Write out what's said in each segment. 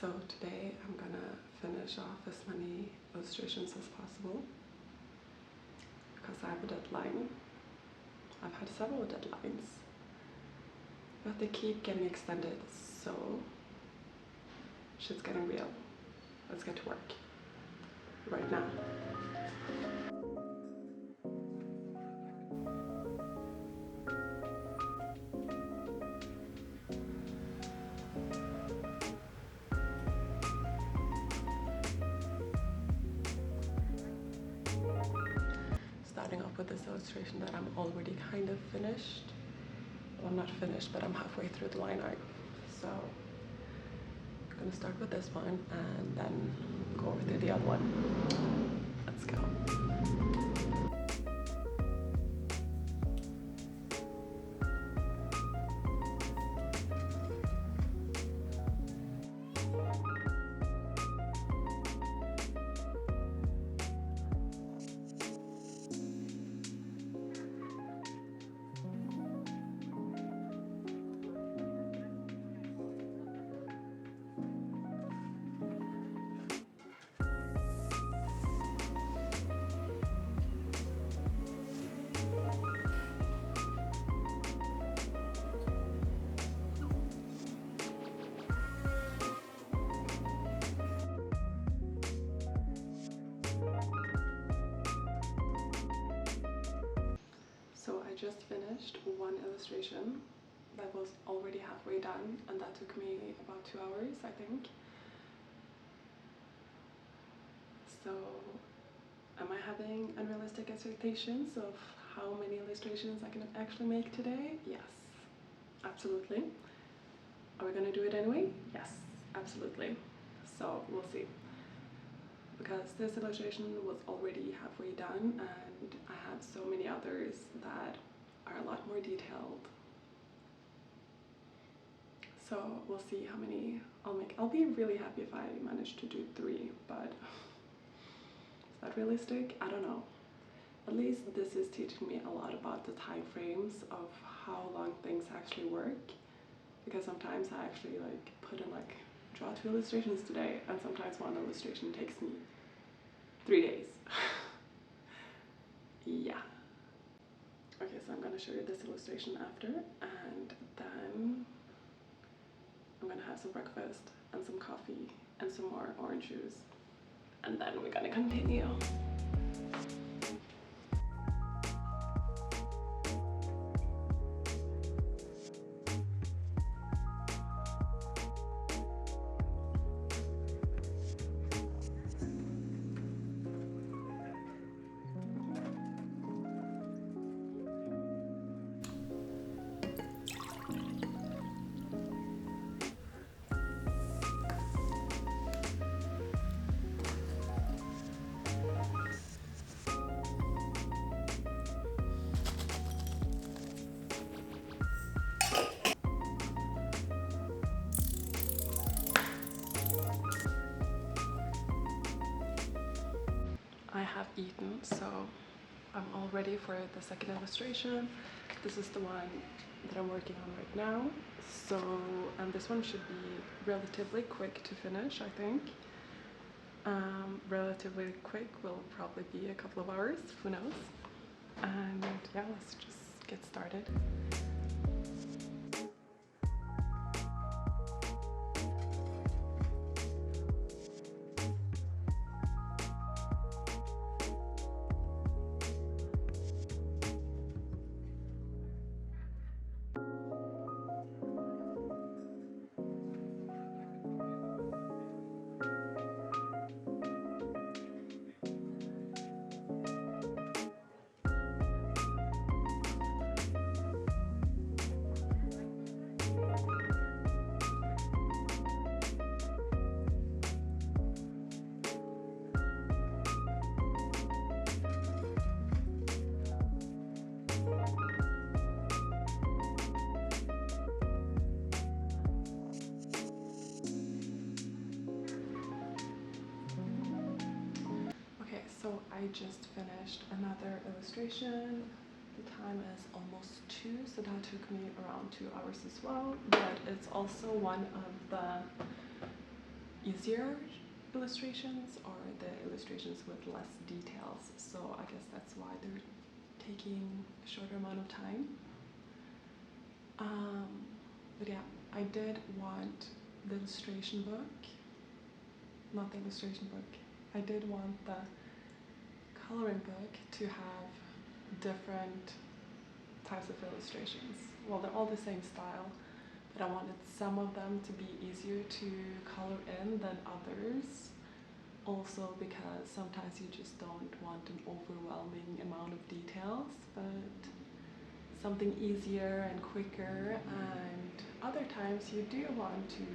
So today I'm gonna finish off as many illustrations as possible because I have a deadline. I've had several deadlines, but they keep getting extended, so shit's getting real. Let's get to work right now. Starting off with this illustration that I'm already kind of finished. Well, I'm not finished, but I'm halfway through the line art. So I'm gonna start with this one and then go over to the other one. Let's go. So I just finished one illustration that was already halfway done, and that took me about 2 hours, I think. So am I having unrealistic expectations of how many illustrations I can actually make today? Yes, absolutely. Are we gonna do it anyway? Yes, absolutely. So we'll see. Because this illustration was already halfway done and I have so many others that are a lot more detailed. So we'll see how many I'll make. I'll be really happy if I manage to do 3, but is that realistic? I don't know. At least this is teaching me a lot about the time frames of how long things actually work. Because sometimes I actually put in draw 2 illustrations today, and sometimes one illustration takes me 3 days. Yeah. Okay, so I'm gonna show you this illustration after, and then I'm gonna have some breakfast and some coffee and some more orange juice, and then we're gonna continue. I have eaten, so I'm all ready for the second illustration. This is the one that I'm working on right now. So, and this one should be relatively quick to finish, I think. Relatively quick will probably be a couple of hours, who knows? And yeah, let's just get started. So I just finished another illustration. The time is almost 2, so that took me around 2 hours as well, but it's also one of the easier illustrations or the illustrations with less details. So I guess that's why they're taking a shorter amount of time. But yeah, I did want the illustration book, not the illustration book. I did want the coloring book to have different types of illustrations. Well, they're all the same style, but I wanted some of them to be easier to color in than others. Also because sometimes you just don't want an overwhelming amount of details, but something easier and quicker, and other times you do want to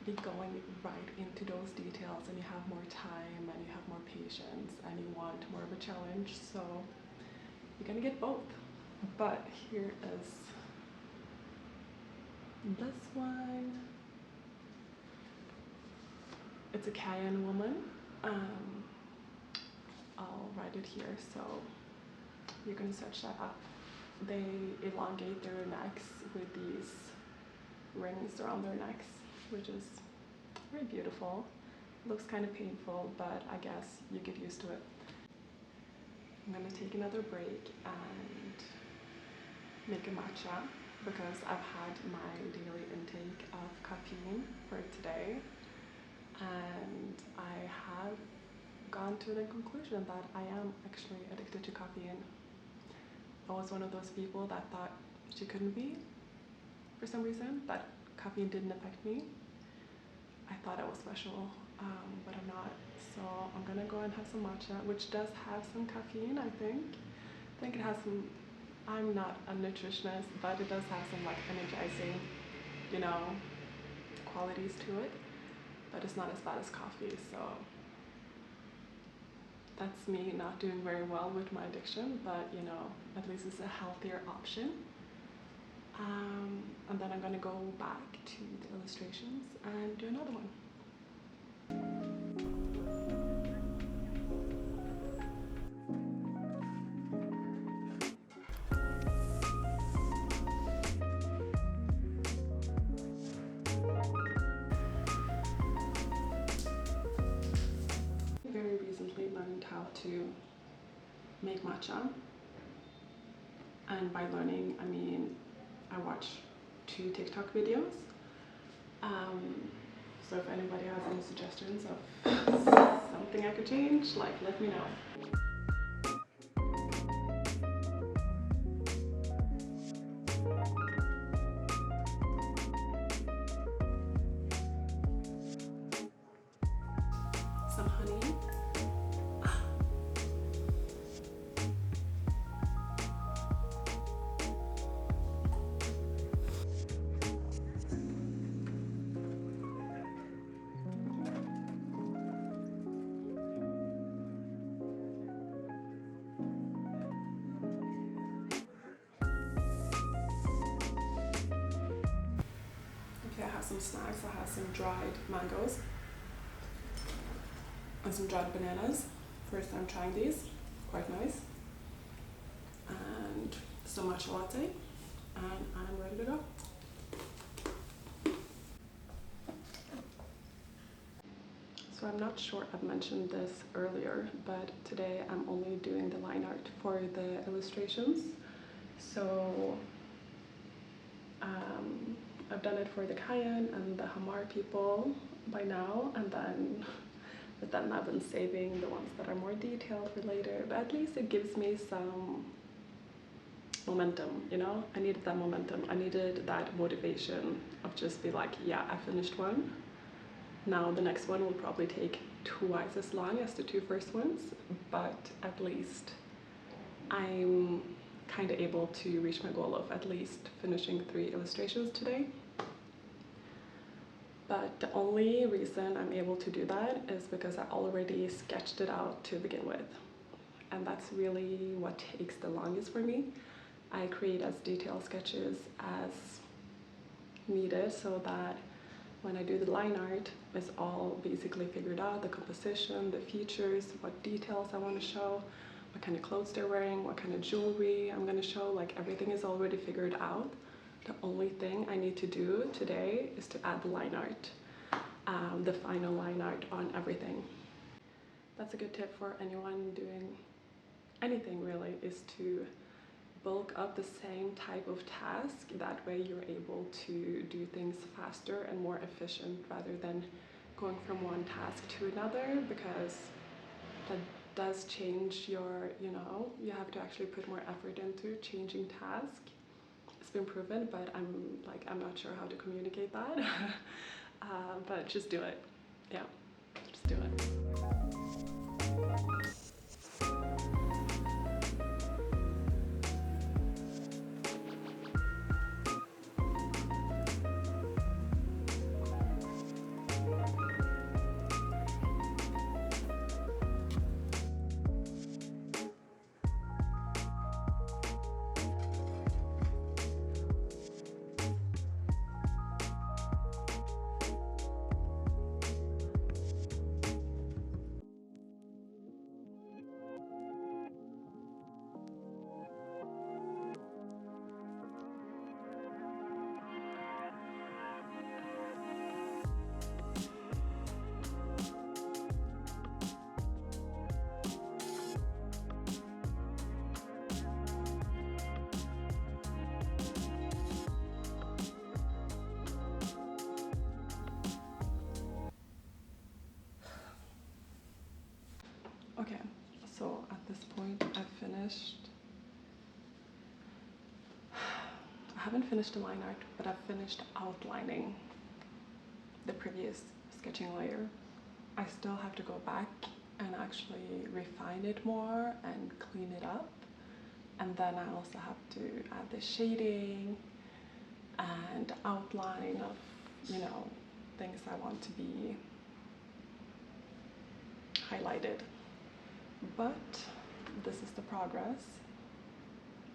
be going right into those details and you have more time and you have more patience and you want more of a challenge, so you're gonna get both. But here is this one. It's a Kayan woman. I'll write it here, so you're gonna search that up. They elongate their necks with these rings around their necks, which is very beautiful. Looks kind of painful, but I guess you get used to it. I'm gonna take another break and make a matcha because I've had my daily intake of caffeine for today, and I have gone to the conclusion that I am actually addicted to caffeine. I was one of those people that thought she couldn't be for some reason, that caffeine didn't affect me. I thought I was special, but I'm not. So I'm gonna go and have some matcha, which does have some caffeine, I think. I think it has some, I'm not a nutritionist, but it does have some like energizing, qualities to it, but it's not as bad as coffee, so that's me not doing very well with my addiction, but at least it's a healthier option. And then I'm gonna go back to the illustrations and do another one. Very recently learned how to make matcha, and by learning I mean I watched 2 TikTok videos. So if anybody has any suggestions of something I could change, let me know. Some honey. Okay, I have some snacks. I have some dried mangoes and some dried bananas. First time trying these, quite nice. And some matcha latte, and I'm ready to go. So I'm not sure I've mentioned this earlier, but today I'm only doing the line art for the illustrations. So I've done it for the Kayan and the Hamar people by now, but then I've been saving the ones that are more detailed for later, but at least it gives me some momentum, I needed that momentum. I needed that motivation of just be like, yeah, I finished one. Now the next one will probably take twice as long as the 2 first ones, but at least I'm kind of able to reach my goal of at least finishing 3 illustrations today. But the only reason I'm able to do that is because I already sketched it out to begin with. And that's really what takes the longest for me. I create as detailed sketches as needed so that when I do the line art, it's all basically figured out, the composition, the features, what details I want to show, what kind of clothes they're wearing, what kind of jewelry I'm going to show, everything is already figured out. The only thing I need to do today is to add the line art. the final line art on everything. That's a good tip for anyone doing anything really, is to bulk up the same type of task. That way you're able to do things faster and more efficient rather than going from one task to another, because that does change your, you have to actually put more effort into changing task. It's been proven, but I'm not sure how to communicate that. But just do it. Yeah, just do it. Okay, so at this point I've finished. I haven't finished the line art, but I've finished outlining the previous sketching layer. I still have to go back and actually refine it more and clean it up. And then I also have to add the shading and outline of, things I want to be highlighted. But this is the progress.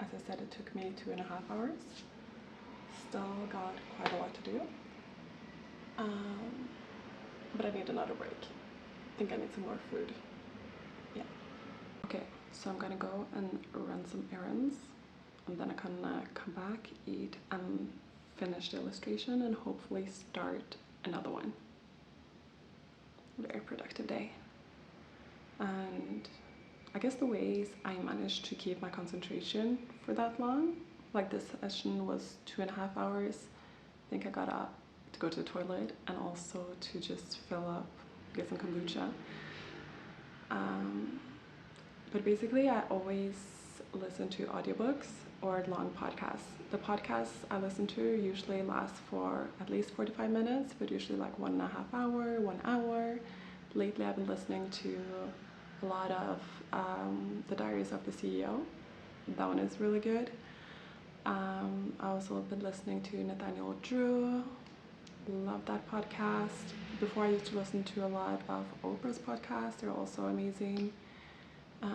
As I said, it took me 2.5 hours. Still got quite a lot to do. But I need another break. I think I need some more food. Yeah. Okay, so I'm gonna go and run some errands, and then I can come back, eat, and finish the illustration, and hopefully start another one. Very productive day. And I guess the ways I managed to keep my concentration for that long, like this session was 2.5 hours. I think I got up to go to the toilet and also to just fill up, get some kombucha. But basically I always listen to audiobooks or long podcasts. The podcasts I listen to usually last for at least 45 minutes, but usually like 1.5 hour, 1 hour. Lately I've been listening to a lot of The Diaries of the CEO. That one is really good. I also been listening to Nathaniel Drew. Love that podcast. Before I used to listen to a lot of Oprah's podcasts. They're also amazing. I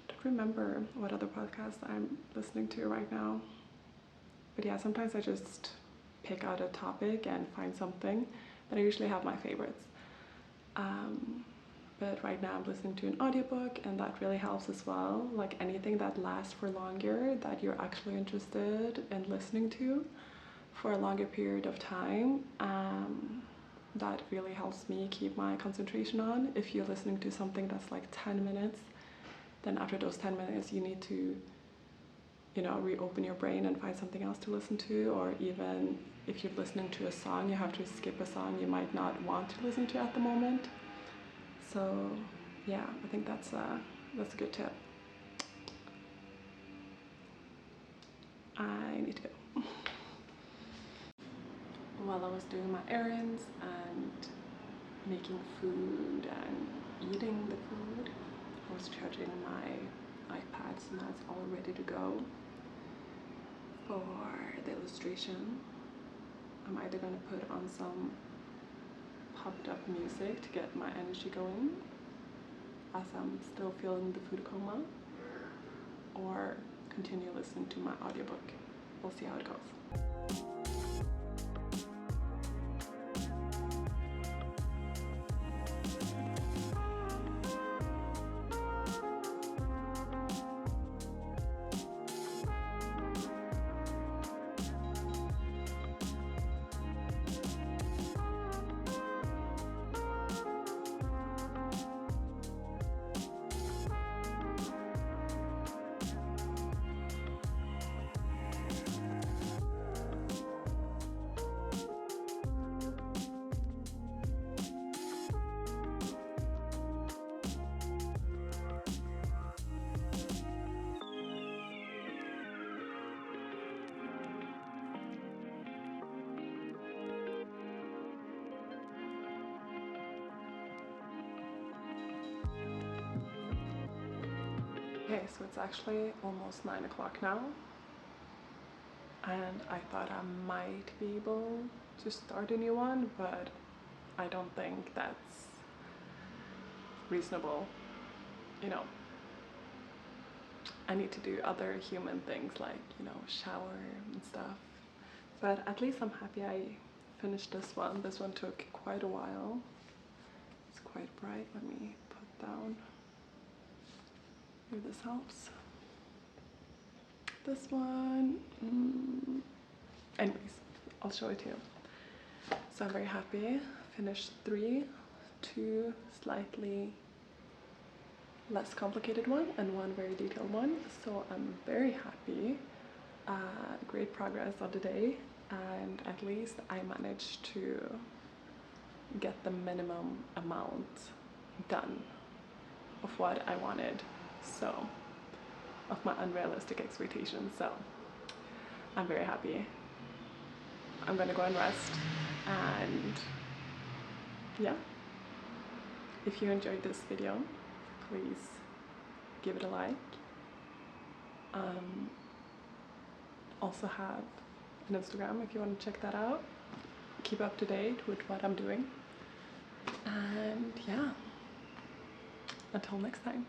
don't remember what other podcasts I'm listening to right now. But yeah, sometimes I just pick out a topic and find something. But I usually have my favorites. But right now I'm listening to an audiobook, and that really helps as well. Like anything that lasts for longer, that you're actually interested in listening to for a longer period of time, that really helps me keep my concentration on. If you're listening to something that's like 10 minutes, then after those 10 minutes you need to, reopen your brain and find something else to listen to. Or even if you're listening to a song, you have to skip a song you might not want to listen to at the moment. So yeah, I think that's a good tip. I need to go. While I was doing my errands and making food and eating the food, I was charging my iPad, so now it's all ready to go for the illustration. I'm either going to put on some pumped up music to get my energy going as I'm still feeling the food coma, or continue listening to my audiobook. We'll see how it goes. Okay, so it's actually almost 9 o'clock now, and I thought I might be able to start a new one, but I don't think that's reasonable. You know, I need to do other human things like, shower and stuff. But at least I'm happy I finished this one. This one took quite a while. It's quite bright. Let me put down. Maybe this helps. This one. Anyways, I'll show it to you. So I'm very happy. Finished 3, 2 slightly less complicated one and 1 very detailed one. So I'm very happy. Great progress on the day, and at least I managed to get the minimum amount done of what I wanted, so of my unrealistic expectations. So I'm very happy. I'm gonna go and rest, and yeah, if you enjoyed this video, please give it a like. Also have an Instagram if you want to check that out. Keep up to date with what I'm doing. And yeah, until next time.